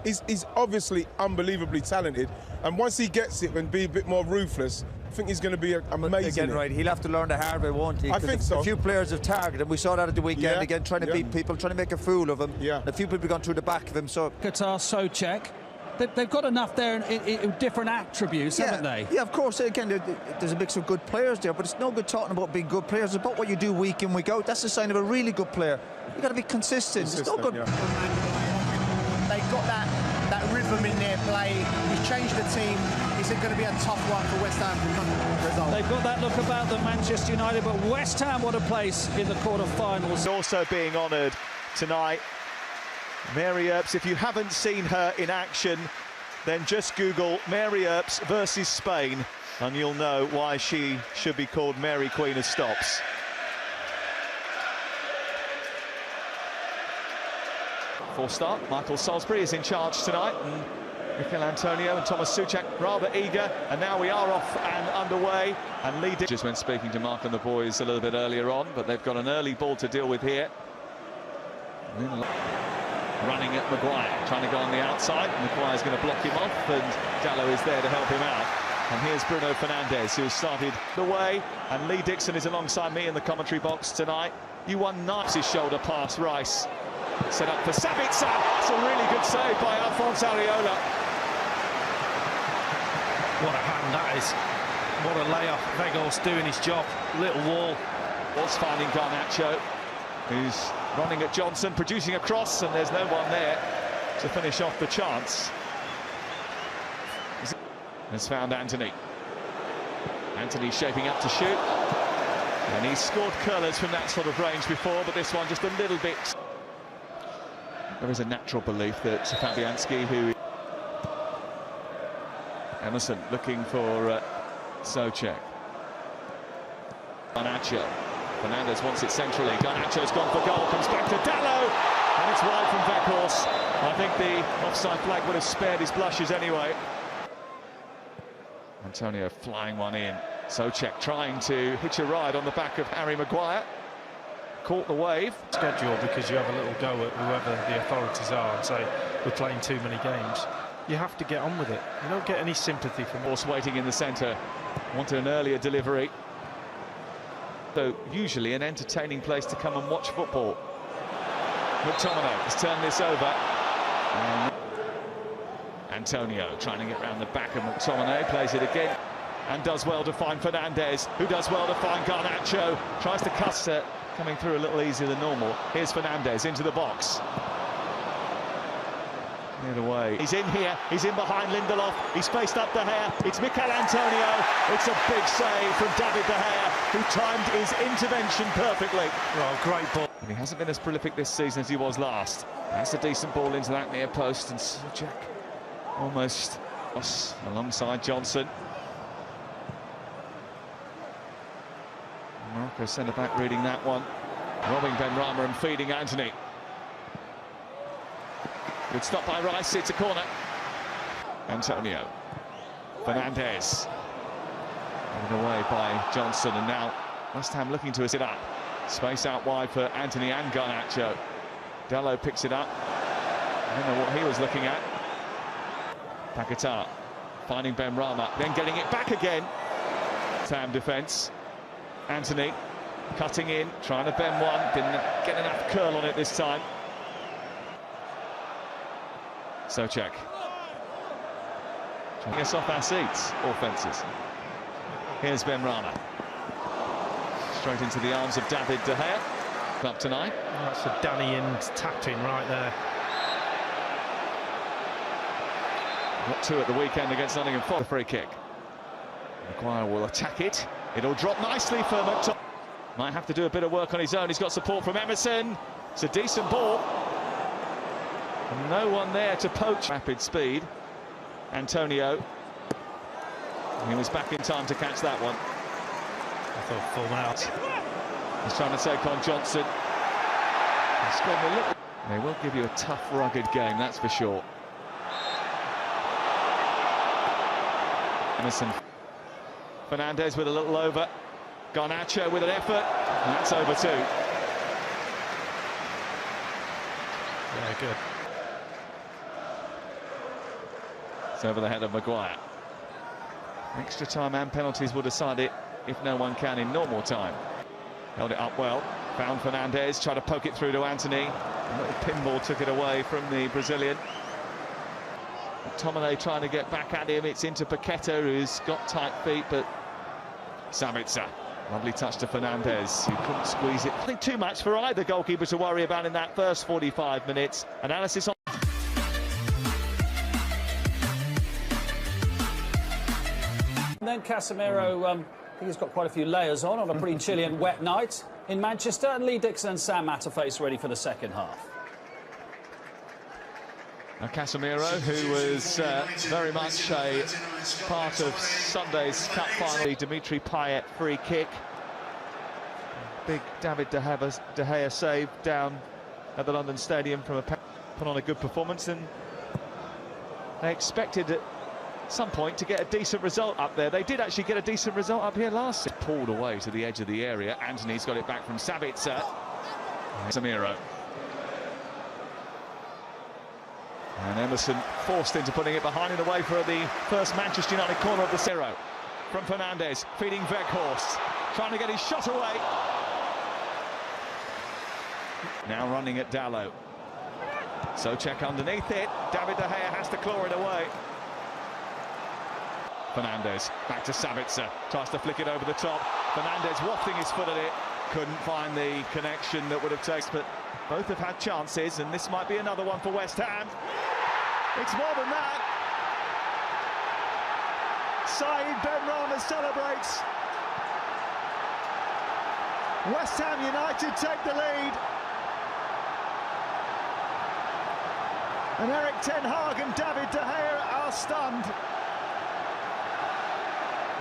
He's obviously unbelievably talented, and once he gets it and be a bit more ruthless, I think he's going to be amazing. Again, right, he'll have to learn the hard way, won't he? I think so. A few players have targeted. We saw that at the weekend again, trying to beat people, trying to make a fool of him. Yeah. A few people gone through the back of him. So Qatar, Souček, they've got enough there in different attributes, haven't they? Yeah, of course. Again, there's a mix of good players there, but it's no good talking about being good players. It's about what you do week in, week out. That's a sign of a really good player. You got to be consistent. It's no good. They've got that rhythm in their play. He's changed the team. Is it going to be a tough one for West Ham to result? They've got that look about them, Manchester United, but West Ham, what a place in the quarter-finals. Also being honoured tonight, Mary Earps. If you haven't seen her in action, then just Google Mary Earps versus Spain, and you'll know why she should be called Mary Queen of Stops. For start, Michael Salisbury is in charge tonight, and Mikel Antonio and Thomas Souček rather eager, and now we are off and underway. And Lee just when speaking to Mark and the boys a little bit earlier on, but they've got an early ball to deal with here. Running at Maguire, trying to go on the outside. Maguire's going to block him off, and Dalot is there to help him out. And here's Bruno Fernandes, who started the way, and Lee Dixon is alongside me in the commentary box tonight. You won nice his shoulder pass, Rice. Set up for Sabitzer. It's a really good save by Alphonse Areola. What a hand that is. What a layoff. Weghorst doing his job. Little wall. Was finding Garnacho, who's running at Johnson, producing a cross, and there's no one there to finish off the chance. Has found Anthony. Anthony shaping up to shoot. And he's scored curlers from that sort of range before, but this one just a little bit. There is a natural belief that Fabianski, who... Emerson looking for Souček. Garnacho. Fernandes wants it centrally. Garnacho's gone for goal, comes back to Dalot, and it's wide from Weghorst. I think the offside flag would have spared his blushes anyway. Antonio flying one in. Souček trying to hitch a ride on the back of Harry Maguire. Caught the wave. Schedule, because you have a little go at whoever the authorities are and say we're playing too many games. You have to get on with it. You don't get any sympathy from it. Horse waiting in the centre. Wanted an earlier delivery. So usually an entertaining place to come and watch football. McTominay has turned this over. And Antonio trying to get round the back of McTominay, plays it again and does well to find Fernandes, who does well to find Garnacho, tries to cuss it, coming through a little easier than normal. Here's Fernandes into the box. Cleared away. He's in here, he's in behind Lindelof, he's faced up De Gea, it's Mikel Antonio, it's a big save from David De Gea, who timed his intervention perfectly. Oh, great ball. And he hasn't been as prolific this season as he was last. That's a decent ball into that near post, and Souček almost alongside Johnson. Morocco centre-back reading that one. Robbing Benrahma and feeding Anthony. Good stop by Rice, it's a corner. Antonio. Fernandes. Given away by Johnson, and now West Ham looking to set up. Space out wide for Anthony and Garnacho. Dalot picks it up. I don't know what he was looking at. Paquetá finding Benrahma, then getting it back again. Ham defence. Anthony cutting in, trying to bend one, didn't get enough curl on it this time. Souček. Taking us off our seats, offences. Here's Benrahma. Straight into the arms of David De Gea. Up tonight. Oh, that's a Danny Ings tap-in right there. Got two at the weekend against Nottingham Forest. The free kick. Maguire will attack it. It'll drop nicely for McTominay. Might have to do a bit of work on his own. He's got support from Emerson. It's a decent ball. And no one there to poach. Rapid speed. Antonio. He was back in time to catch that one. I thought full out. He's trying to take on Johnson. They will give you a tough, rugged game, that's for sure. Emerson. Fernandes with a little over. Garnacho with an effort. And that's over too. Yeah, good. It's over the head of Maguire. Extra time and penalties will decide it if no one can in normal time. Held it up well. Found Fernandes, tried to poke it through to Anthony. A little pinball took it away from the Brazilian. McTominay trying to get back at him. It's into Paqueta, who's got tight feet, but Sabitzer. Lovely touch to Fernandes, who couldn't squeeze it. I think too much for either goalkeeper to worry about in that first 45 minutes. Analysis on. And then Casemiro, I think he's got quite a few layers on a pretty chilly and wet night in Manchester. And Lee Dixon and Sam Matterface ready for the second half. Now Casemiro, who was very much a part of Sunday's cup final. Dimitri Payet free kick. Big David De Gea save down at the London Stadium from put on a good performance, and they expected at some point to get a decent result up there. They did actually get a decent result up here last season. Pulled away to the edge of the area. Anthony's got it back from Sabitzer. Casemiro. And Emerson forced into putting it behind and away for the first Manchester United corner of the 0. From Fernandes, feeding Weghorst, trying to get his shot away. Now running at Dalot. Souček underneath it. David De Gea has to claw it away. Fernandes, back to Sabitzer, tries to flick it over the top. Fernandes wafting his foot at it. Couldn't find the connection that would have taken, but both have had chances, and this might be another one for West Ham. It's more than that. Saïd Benrahma celebrates. West Ham United take the lead. And Erik ten Hag and David De Gea are stunned.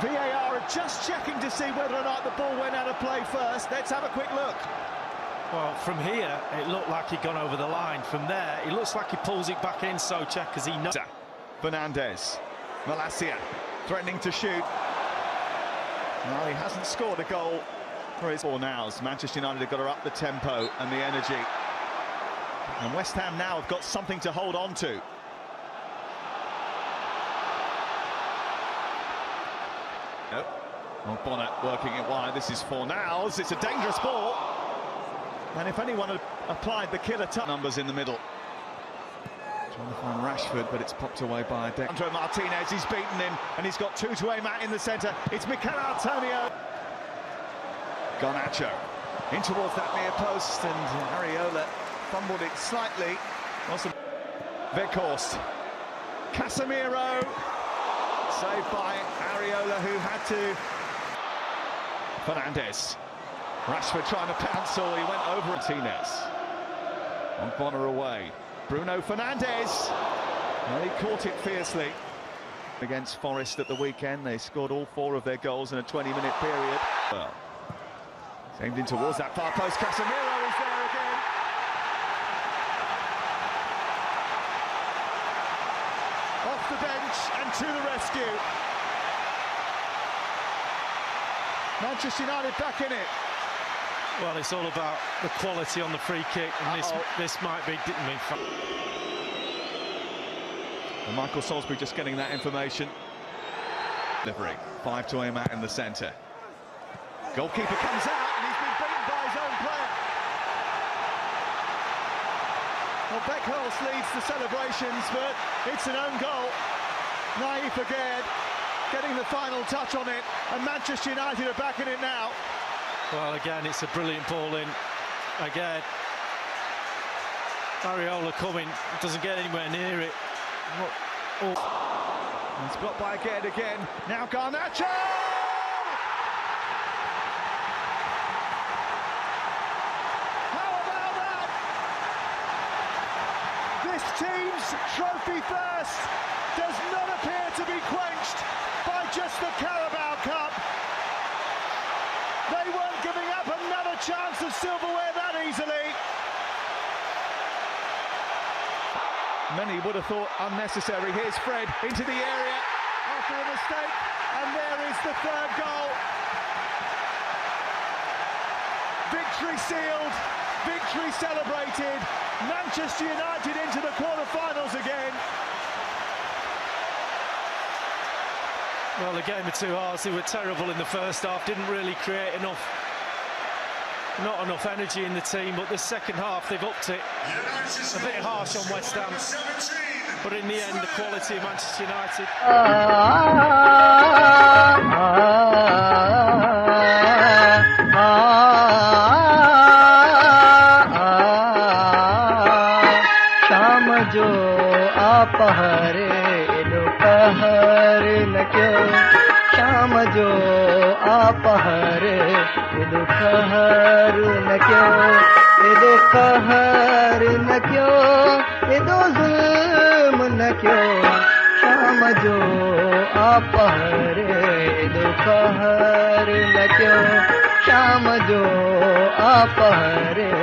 VAR are just checking to see whether or not the ball went out of play first. Let's have a quick look. Well, from here, it looked like he'd gone over the line. From there, it looks like he pulls it back in, Souček, because he knows. Fernandes, Malacia, threatening to shoot. Well, he hasn't scored a goal for his 4 nows. Manchester United have got to up the tempo and the energy. And West Ham now have got something to hold on to. Nope. Well, Bonnet working it wide. This is 4 nows. It's a dangerous ball. And if anyone had applied the killer touch numbers in the middle. Trying to find Rashford, but it's popped away by Alejandro Martinez. He's beaten him, and he's got 2 to aim at in the centre. It's Mikel Antonio. Garnacho in towards that near post, and Areola fumbled it slightly. Also, Weghorst. Casemiro. Saved by Areola, who had to. Fernandes. Rashford trying to pounce, or he went over Martinez. On Bonner away. Bruno Fernandes. Well, he caught it fiercely. Against Forest at the weekend, they scored all 4 of their goals in a 20-minute period. Well, aimed in towards that far post. Casemiro is there again. Off the bench and to the rescue. Manchester United back in it. Well, it's all about the quality on the free kick, and this might be. And Michael Salisbury just getting that information. Delivery, 5 to aim at in the centre. Goalkeeper comes out, and he's been beaten by his own player. Well, Weghorst leads the celebrations, but it's an own goal. Naïf Aguerd getting the final touch on it, and Manchester United are back in it now. Well, again, it's a brilliant ball in. Again, Areola coming, doesn't get anywhere near it. Oh. It's blocked by Aguerd again. Now Garnacho! How about that? This team's trophy thirst does not appear to be quenched by just the Carabao Cup. They weren't giving up another chance of silverware that easily. Many would have thought unnecessary. Here's Fred into the area after a mistake, and there is the 3rd goal. Victory sealed, victory celebrated. Manchester United into the quarter-finals again. Well, a game of two halves. They were terrible in the first half, didn't really create not enough energy in the team, but the second half they've upped it. A bit harsh on West Ham, but in the end the quality of Manchester United. शाम जो आप हरे दोपहर न क्यों शाम जो आप हरे दोपहर न क्यों दो कहर न क्यों दो जुल्म न क्यों शाम जो आप हरे दोपहर न क्यों शाम जो आप हरे